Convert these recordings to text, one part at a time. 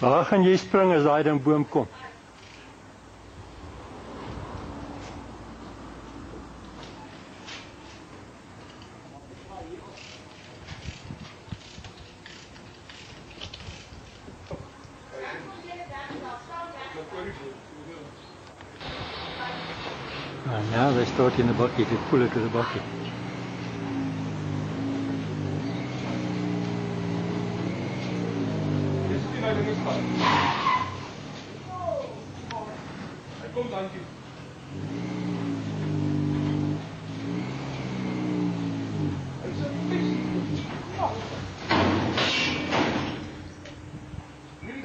Waar gaan jy spring as daai ding boom kom? Now they start in the bucket, they pull it to the bucket.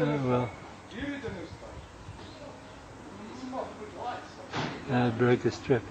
Oh well. It broke the strip.